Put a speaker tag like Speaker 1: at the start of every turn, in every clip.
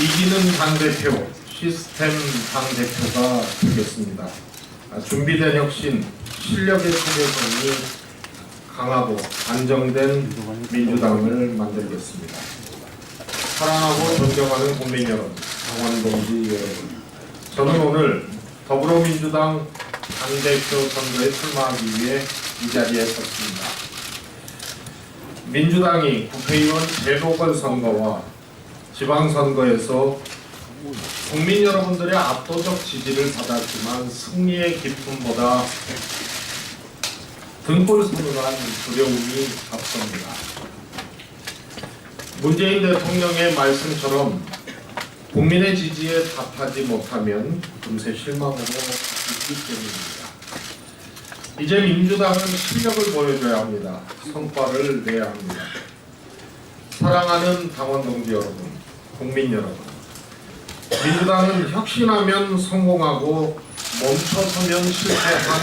Speaker 1: 이기는 당대표, 시스템 당대표가 되겠습니다. 준비된 혁신, 실력의 초계선이 강하고 안정된 민주당을 만들겠습니다. 사랑하고 존경하는 국민 여러분, 당원동지 여러분, 저는 오늘 더불어민주당 당대표 선거에 출마하기 위해 이 자리에 섰습니다. 민주당이 국회의원 재보궐선거와 지방선거에서 국민 여러분들의 압도적 지지를 받았지만 승리의 기쁨보다 등골 서늘한 두려움이 앞섭니다. 문재인 대통령의 말씀처럼 국민의 지지에 답하지 못하면 금세 실망으로 있기 때문입니다. 이제 민주당은 실력을 보여줘야 합니다. 성과를 내야 합니다. 사랑하는 당원 동지 여러분, 국민 여러분, 민주당은 혁신하면 성공하고 멈춰서면 실패한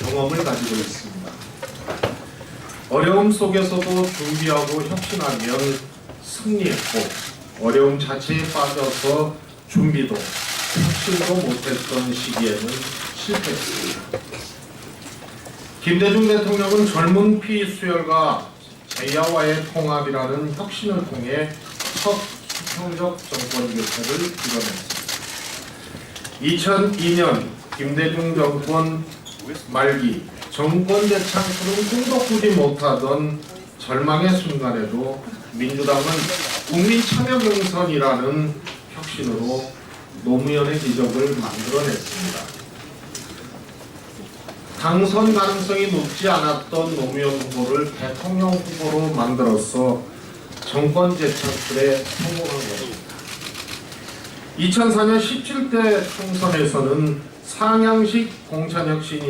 Speaker 1: 경험을 가지고 있습니다. 어려움 속에서도 준비하고 혁신하면 승리했고, 어려움 자체에 빠져서 준비도 혁신도 못했던 시기에는 실패했습니다. 김대중 대통령은 젊은 피 수혈과 제야와의 통합이라는 혁신을 통해 첫 수평적 정권 교체를 이뤄냈습니다. 2002년 김대중 정권 말기 정권 재창출은 꿈도 꾸지 못하던 절망의 순간에도 민주당은 국민 참여 경선이라는 혁신으로 노무현의 기적을 만들어냈습니다. 당선 가능성이 높지 않았던 노무현 후보를 대통령 후보로 만들어서 정권 재창출에 성공한 것입니다. 2004년 17대 총선에서는 상향식 공천혁신으로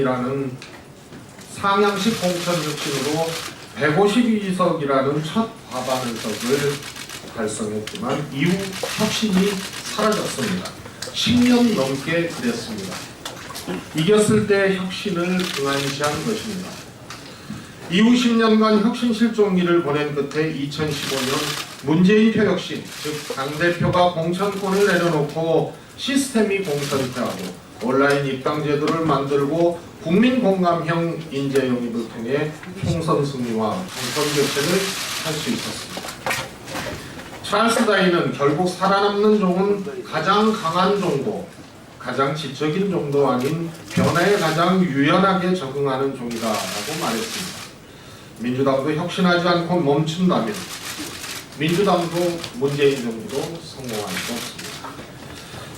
Speaker 1: 152석이라는 첫 과반 의석을 달성했지만 이후 혁신이 사라졌습니다. 10년 넘게 그랬습니다. 이겼을 때 혁신을 등한시한 것입니다. 이후 10년간 혁신 실종기를 보낸 끝에 2015년 문재인 표 혁신, 즉 당대표가 공천권을 내려놓고 시스템이 공천퇴하고 온라인 입당 제도를 만들고 국민 공감형 인재 영입을 통해 총선 승리와 정권 교체를 할 수 있었습니다. 찰스 다윈은 결국 살아남는 종은 가장 강한 종도, 가장 지적인 종도 아닌 변화에 가장 유연하게 적응하는 종이다라고 말했습니다. 민주당도 혁신하지 않고 멈춘다면 민주당도 문재인 정부도 성공할 수 없습니다.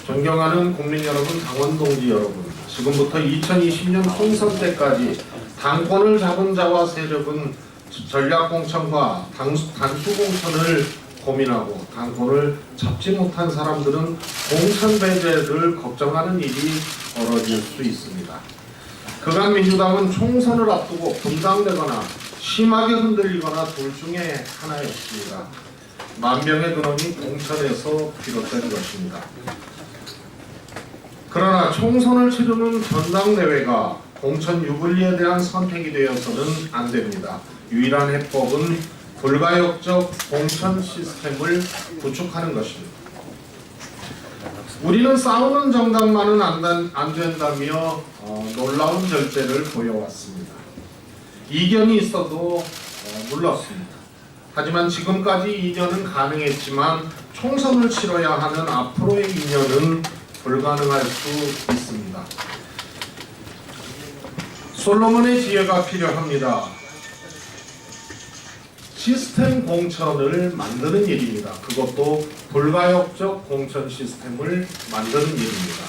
Speaker 1: 존경하는 국민 여러분, 당원 동지 여러분, 지금부터 2020년 총선 때까지 당권을 잡은 자와 세력은 전략공천과 단수공천을 고민하고 당권을 잡지 못한 사람들은 공천 배제를 걱정하는 일이 벌어질 수 있습니다. 그간 민주당은 총선을 앞두고 분당되거나 심하게 흔들리거나 둘 중에 하나였습니다. 만병의 근원이 공천에서 비롯된 것입니다. 그러나 총선을 치르는 전당대회가 공천 유불리에 대한 선택이 되어서는 안 됩니다. 유일한 해법은 불가역적 공천 시스템을 구축하는 것입니다. 우리는 싸우는 정당만은 안 된다며 놀라운 절제를 보여왔습니다. 이견이 있어도 물렀습니다. 하지만 지금까지 이견은 가능했지만 총선을 치러야 하는 앞으로의 이견은 불가능할 수 있습니다. 솔로몬의 지혜가 필요합니다. 시스템 공천을 만드는 일입니다. 그것도 불가역적 공천 시스템을 만드는 일입니다.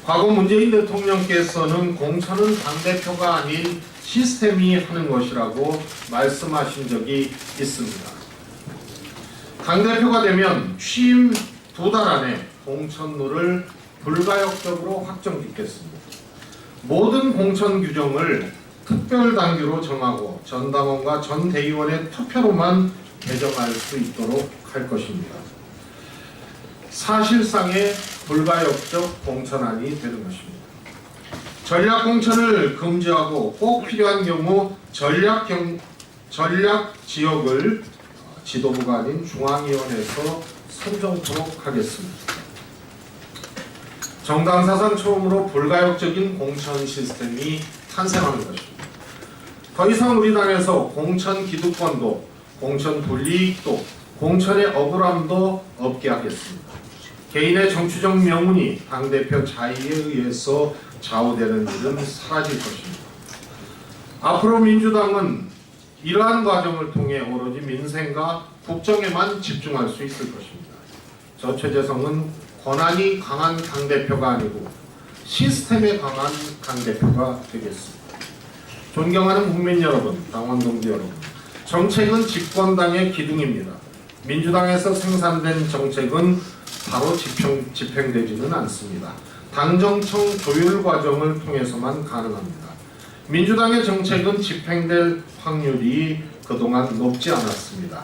Speaker 1: 과거 문재인 대통령께서는 공천은 당대표가 아닌 시스템이 하는 것이라고 말씀하신 적이 있습니다. 당대표가 되면 취임 2달 안에 공천룰을 불가역적으로 확정짓겠습니다. 모든 공천 규정을 특별당규로 정하고 전당원과 전대의원의 투표로만 개정할 수 있도록 할 것입니다. 사실상의 불가역적 공천안이 되는 것입니다. 전략공천을 금지하고 꼭 필요한 경우 전략 지역을 지도부가 아닌 중앙위원회에서 선정토록 하겠습니다. 정당 사상 처음으로 불가역적인 공천 시스템이 탄생하는 것입니다. 더 이상 우리 당에서 공천 기득권도, 공천 불이익도, 공천의 억울함도 없게 하겠습니다. 개인의 정치적 명운이 당대표 자의에 의해서 좌우되는 일은 사라질 것입니다. 앞으로 민주당은 이러한 과정을 통해 오로지 민생과 국정에만 집중할 수 있을 것입니다. 저 최재성은 권한이 강한 당대표가 아니고 시스템에 강한 당대표가 되겠습니다. 존경하는 국민 여러분, 당원 동지 여러분, 정책은 집권당의 기둥입니다. 민주당에서 생산된 정책은 바로 집행되지는 않습니다. 당정청 조율 과정을 통해서만 가능합니다. 민주당의 정책은 집행될 확률이 그동안 높지 않았습니다.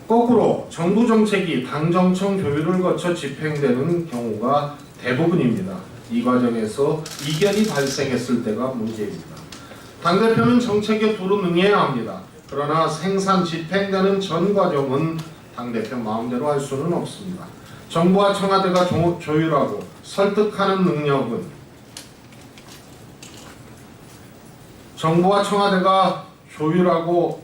Speaker 1: 거꾸로 정부 정책이 당정청 조율을 거쳐 집행되는 경우가 대부분입니다. 이 과정에서 이견이 발생했을 때가 문제입니다. 당대표는 정책에 두루 응해야 합니다. 그러나 생산 집행되는 전 과정은 당대표 마음대로 할 수는 없습니다. 정부와 청와대가 조율하고 설득하는 능력은 정부와 청와대와 조율하고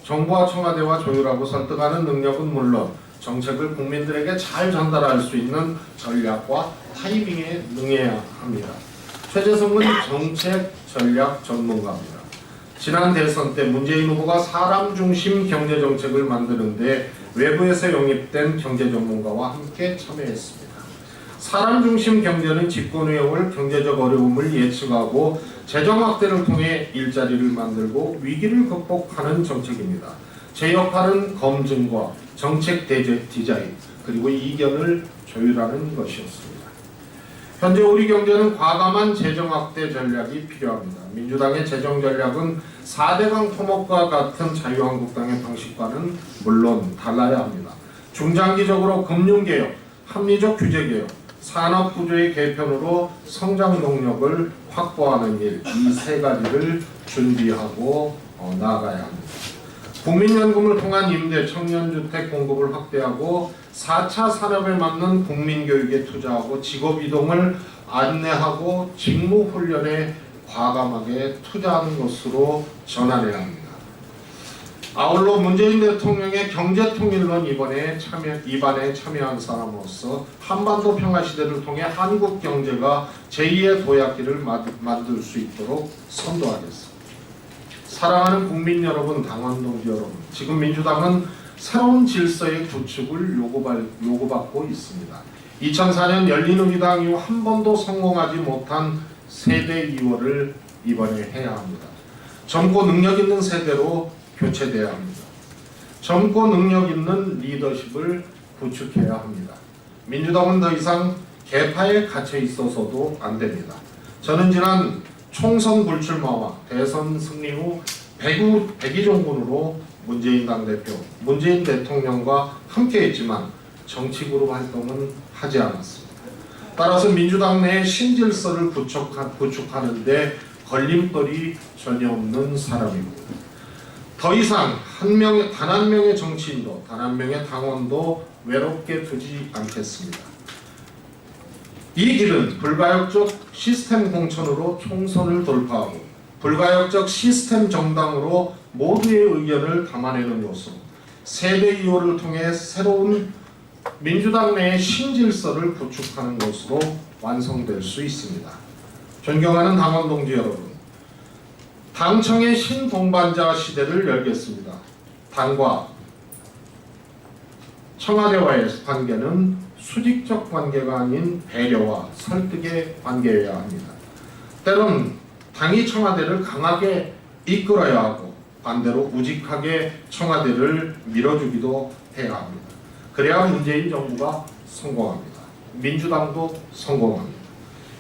Speaker 1: 설득하는 능력은 물론 정책을 국민들에게 잘 전달할 수 있는 전략과 타이밍에 능해야 합니다. 최재성은 정책 전략 전문가입니다. 지난 대선 때 문재인 후보가 사람 중심 경제 정책을 만드는데 외부에서 영입된 경제 전문가와 함께 참여했습니다. 사람 중심 경제는 집권후에 올 경제적 어려움을 예측하고 재정 확대를 통해 일자리를 만들고 위기를 극복하는 정책입니다. 제 역할은 검증과 정책 디자인 그리고 이견을 조율하는 것이었습니다. 현재 우리 경제는 과감한 재정 확대 전략이 필요합니다. 민주당의 재정 전략은 4대강 토목과 같은 자유한국당의 방식과는 물론 달라야 합니다. 중장기적으로 금융개혁, 합리적 규제개혁, 산업구조의 개편으로 성장 동력을 확보하는 일, 이 세 가지를 준비하고 나아가야 합니다. 국민연금을 통한 임대, 청년주택 공급을 확대하고 4차 산업에 맞는 국민교육에 투자하고 직업이동을 안내하고 직무훈련에 과감하게 투자하는 것으로 전환해야 합니다. 아울러 문재인 대통령의 경제통일론 입안에 참여한 사람으로서 한반도 평화시대를 통해 한국 경제가 제2의 도약기를 만들 수 있도록 선도하겠습니다. 사랑하는 국민 여러분, 당원 동지 여러분, 지금 민주당은 새로운 질서의 구축을 요구받고 있습니다. 2004년 열린우리당 이후 한 번도 성공하지 못한 세대 이월을 이번에 해야 합니다. 젊고 능력 있는 세대로 교체돼야 합니다. 젊고 능력 있는 리더십을 구축해야 합니다. 민주당은 더 이상 계파에 갇혀 있어서도 안 됩니다. 저는 지난 총선 불출마와 대선 승리 후 백의종군으로 문재인 당대표, 문재인 대통령과 함께했지만 정치그룹 활동은 하지 않았습니다. 따라서 민주당 내 신질서를 구축하는 데 걸림돌이 전혀 없는 사람입니다. 더 이상 단 한 명의 정치인도 단 한 명의 당원도 외롭게 두지 않겠습니다. 이 길은 불가역적 시스템 공천으로 총선을 돌파하고 불가역적 시스템 정당으로 모두의 의견을 담아내는 요소, 세대 이호를 통해 새로운 민주당 내의 신질서를 구축하는 것으로 완성될 수 있습니다. 존경하는 당원 동지 여러분, 당청의 신동반자 시대를 열겠습니다. 당과 청와대와의 관계는 수직적 관계가 아닌 배려와 설득의 관계여야 합니다. 때론 당이 청와대를 강하게 이끌어야 하고 반대로 우직하게 청와대를 밀어주기도 해야 합니다. 그래야 문재인 정부가 성공합니다. 민주당도 성공합니다.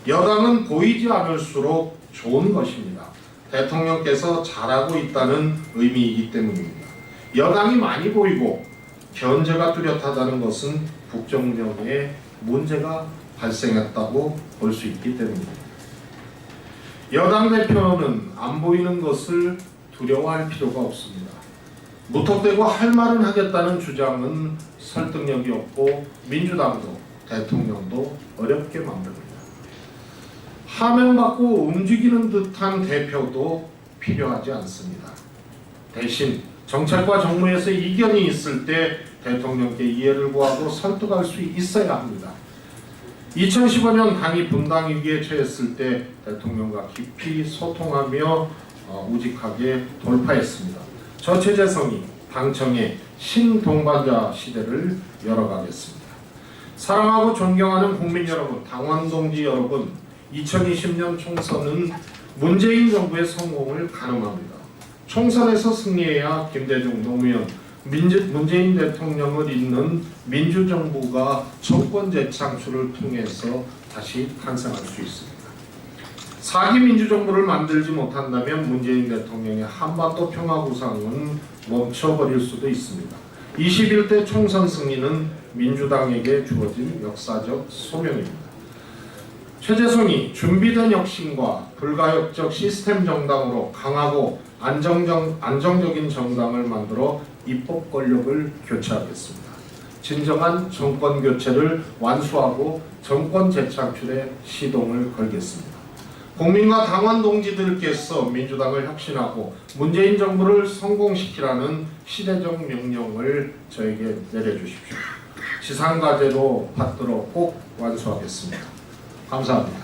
Speaker 1: 여당은 보이지 않을수록 좋은 것입니다. 대통령께서 잘하고 있다는 의미이기 때문입니다. 여당이 많이 보이고 견제가 뚜렷하다는 것은 국정운영에 문제가 발생했다고 볼 수 있기 때문입니다. 여당 대표는 안 보이는 것을 두려워할 필요가 없습니다. 무턱대고 할 말은 하겠다는 주장은 설득력이 없고 민주당도 대통령도 어렵게 만듭니다. 하명받고 움직이는 듯한 대표도 필요하지 않습니다. 대신 정책과 정무에서 이견이 있을 때 대통령께 이해를 구하고 설득할 수 있어야 합니다. 2015년 당이 분당 위기에 처했을 때 대통령과 깊이 소통하며 우직하게 돌파했습니다. 저체제성이 당청의 신동반자 시대를 열어가겠습니다. 사랑하고 존경하는 국민 여러분, 당원 동지 여러분, 2020년 총선은 문재인 정부의 성공을 가늠합니다. 총선에서 승리해야 김대중 노무현, 문재인 대통령을 잇는 민주정부가 정권 재창출을 통해서 다시 탄생할 수 있습니다. 4기 민주정부를 만들지 못한다면 문재인 대통령의 한반도 평화 구상은 멈춰버릴 수도 있습니다. 21대 총선 승리는 민주당에게 주어진 역사적 소명입니다. 최재성이 준비된 혁신과 불가역적 시스템 정당으로 강하고 안정적인 정당을 만들어 입법 권력을 교체하겠습니다. 진정한 정권 교체를 완수하고 정권 재창출에 시동을 걸겠습니다. 국민과 당원 동지들께서 민주당을 혁신하고 문재인 정부를 성공시키라는 시대적 명령을 저에게 내려주십시오. 지상과제로 받들어 꼭 완수하겠습니다. 감사합니다.